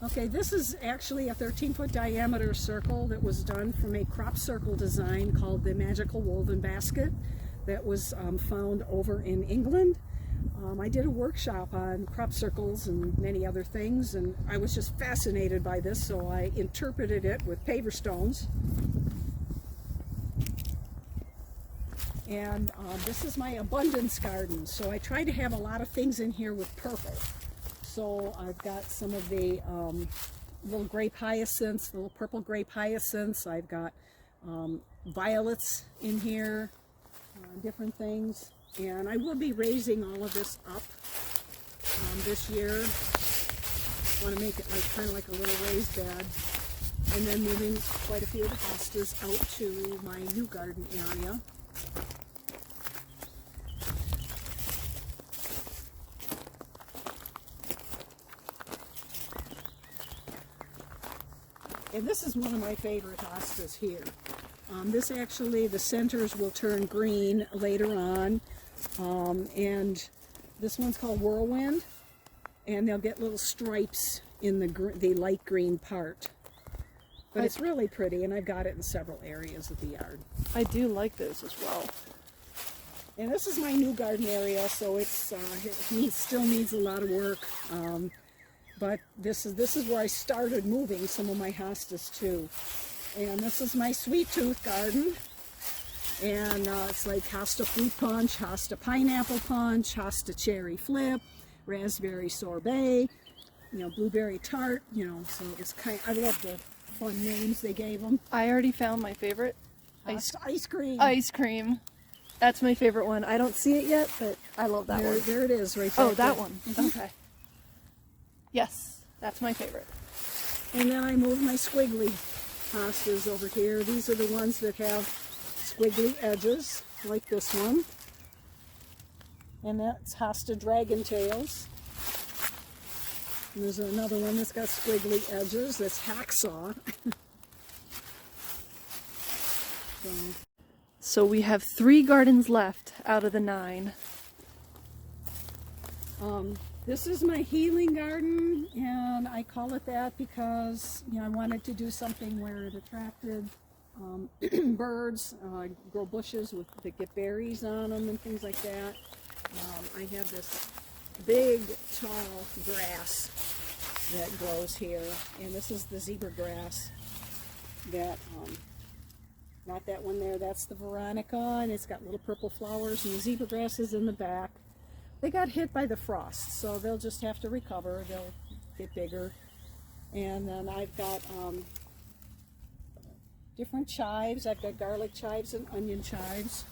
Okay, this is actually a 13-foot diameter circle that was done from a crop circle design called the Magical Woven Basket that was found over in England. I did a workshop on crop circles and many other things, and I was just fascinated by this, so I interpreted it with paver stones. And this is my abundance garden, so I try to have a lot of things in here with purple. So I've got some of the little grape hyacinths, little purple grape hyacinths. I've got violets in here, different things. And I will be raising all of this up this year. I want to make it like kind of like a little raised bed. And then moving quite a few of the hostas out to my new garden area. And this is one of my favorite hostas here. This actually, the centers will turn green later on. And this one's called Whirlwind. And they'll get little stripes in the light green part. But it's really pretty, and I've got it in several areas of the yard. I do like those as well. And this is my new garden area, so it still needs a lot of work. But this is where I started moving some of my hostas to. And this is my sweet tooth garden. And it's like Hosta fruit punch, Hosta pineapple punch, Hosta cherry flip, raspberry sorbet, blueberry tart, so it's I love the fun names they gave them. I already found my favorite. Ice cream. Ice cream. That's my favorite one. I don't see it yet, but I love that one. There it is right there. Oh, that one. Okay. Yes, that's my favorite. And then I moved my squiggly hostas over here. These are the ones that have squiggly edges, like this one. And that's Hosta dragon tails. And there's another one that's got squiggly edges. That's hacksaw. So we have 3 gardens left out of the 9. This is my healing garden, and I call it that because I wanted to do something where it attracted birds, grow bushes that get berries on them and things like that. I have this big, tall grass that grows here, and this is the zebra grass. That not that one there. That's the Veronica, and it's got little purple flowers, and the zebra grass is in the back. They got hit by the frost, so they'll just have to recover. They'll get bigger. And then I've got different chives. I've got garlic chives and onion chives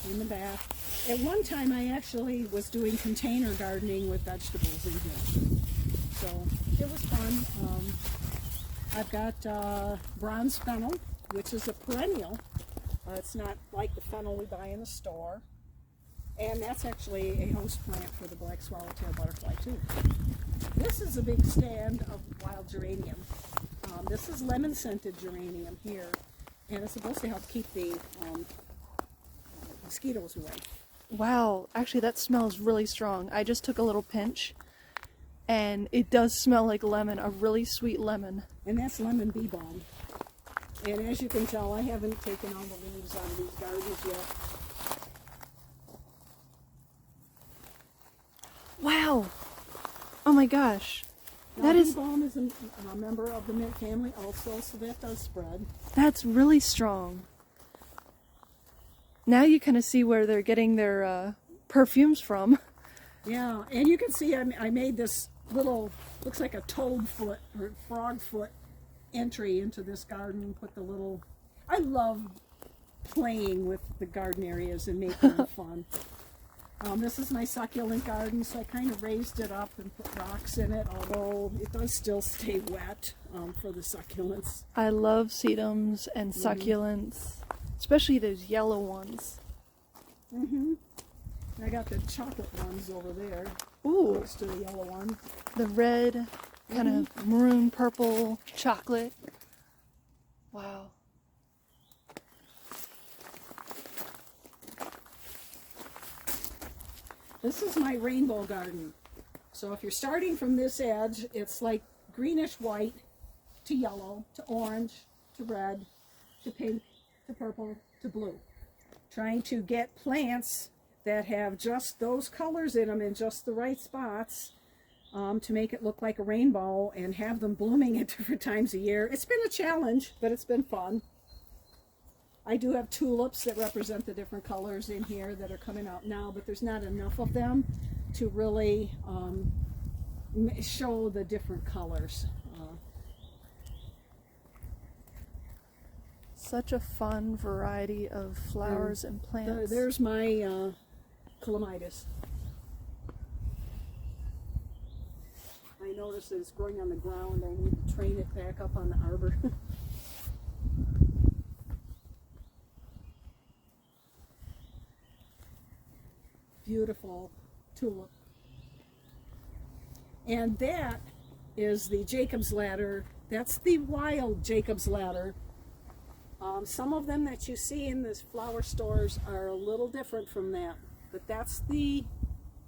in the back. At one time, I actually was doing container gardening with vegetables in here. So it was fun. I've got bronze fennel, which is a perennial. It's not like the fennel we buy in the store. And that's actually a host plant for the black swallowtail butterfly too. This is a big stand of wild geranium. This is lemon scented geranium here, and it's supposed to help keep the mosquitoes away. Wow, actually that smells really strong. I just took a little pinch, and it does smell like lemon, a really sweet lemon. And that's lemon bee balm. And as you can tell, I haven't taken all the leaves out of these gardens yet. Wow! Oh my gosh. Now, bee balm is a member of the mint family also, so that does spread. That's really strong. Now you kind of see where they're getting their perfumes from. Yeah, and you can see I made this little, looks like a toad foot or frog foot entry into this garden. Put the little, I love playing with the garden areas and making them fun. This is my succulent garden, so I kind of raised it up and put rocks in it, although it does still stay wet for the succulents. I love sedums and succulents, especially those yellow ones. I got the chocolate ones over there. Ooh. Next to the yellow one. The red, kind of maroon purple chocolate. Wow. This is my rainbow garden. So if you're starting from this edge, it's like greenish white to yellow to orange to red to pink to purple to blue. Trying to get plants that have just those colors in them in just the right spots to make it look like a rainbow and have them blooming at different times of year. It's been a challenge, but it's been fun. I do have tulips that represent the different colors in here that are coming out now, but there's not enough of them to really show the different colors. Such a fun variety of flowers and plants. There's my clematis. I noticed that it's growing on the ground. I need to train it back up on the arbor. Beautiful tulip. And that is the Jacob's ladder. That's the wild Jacob's ladder. Some of them that you see in the flower stores are a little different from that, but that's the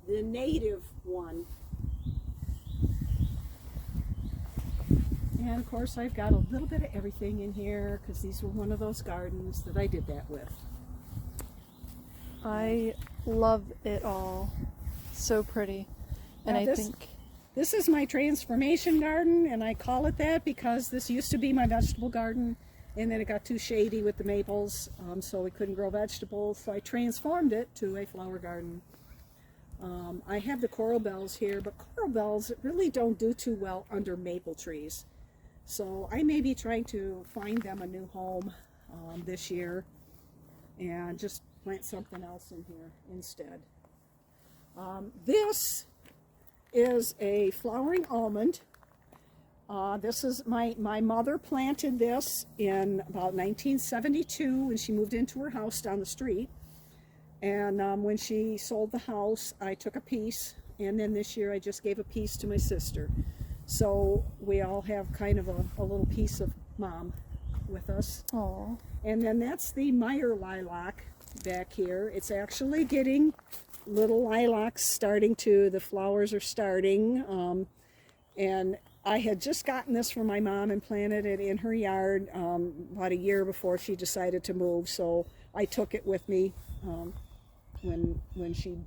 native one. And of course I've got a little bit of everything in here because these were one of those gardens that I did that with. I love it all. So pretty. And Now I think this is my transformation garden, and I call it that because this used to be my vegetable garden, and then it got too shady with the maples, so we couldn't grow vegetables, so I transformed it to a flower garden. I have the coral bells here, but coral bells really don't do too well under maple trees. So I may be trying to find them a new home this year and just plant something else in here instead. This is a flowering almond. This is my mother planted this in about 1972 when she moved into her house down the street. And when she sold the house, I took a piece, and then this year I just gave a piece to my sister. So we all have kind of a little piece of mom with us. Aww. And then that's the Meyer lilac back here. It's actually getting little lilacs the flowers are starting. And I had just gotten this from my mom and planted it in her yard about a year before she decided to move. So I took it with me when she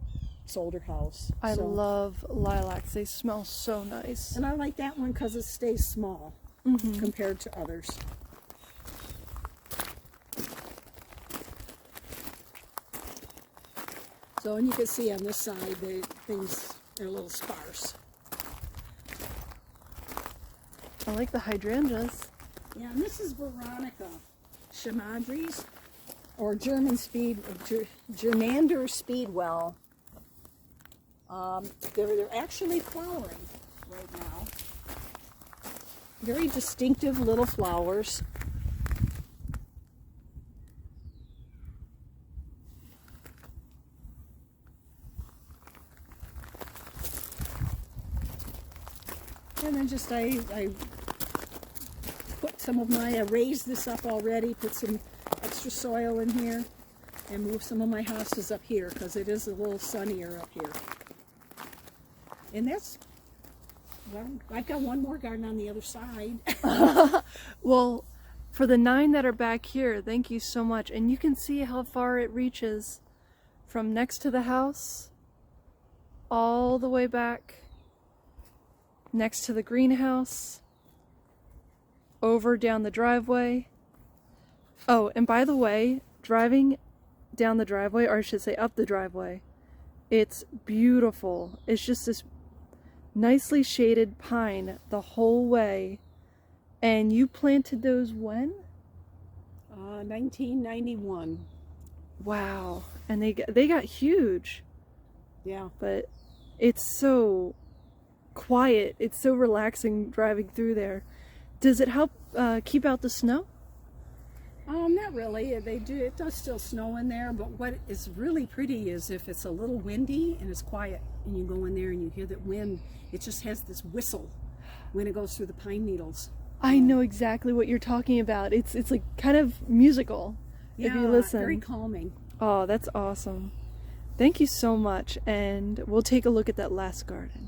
sold her house. I love lilacs. They smell so nice. And I like that one because it stays small compared to others. So, and you can see on this side, things are a little sparse. I like the hydrangeas. Yeah, and this is Veronica Shamadris, or Germander Speedwell. They're actually flowering right now. Very distinctive little flowers. And then just I put some of my, I raised this up already, put some extra soil in here, and move some of my hostas up here because it is a little sunnier up here. And that's, well, I've got one more garden on the other side. Well, for the 9 that are back here, thank you so much. And you can see how far it reaches from next to the house all the way back next to the greenhouse, over down the driveway. Oh, and by the way, driving down the driveway, or I should say up the driveway, it's beautiful. It's just this nicely shaded pine the whole way. And you planted those when? 1991. Wow. And they got huge. Yeah. But it's so quiet. It's so relaxing driving through there. Does it help keep out the snow? Not really. It does still snow in there, but what is really pretty is if it's a little windy and it's quiet and you go in there and you hear that wind, it just has this whistle when it goes through the pine needles. I know exactly what you're talking about. It's like kind of musical if you listen. Very calming. Oh, that's awesome. Thank you so much, and we'll take a look at that last garden.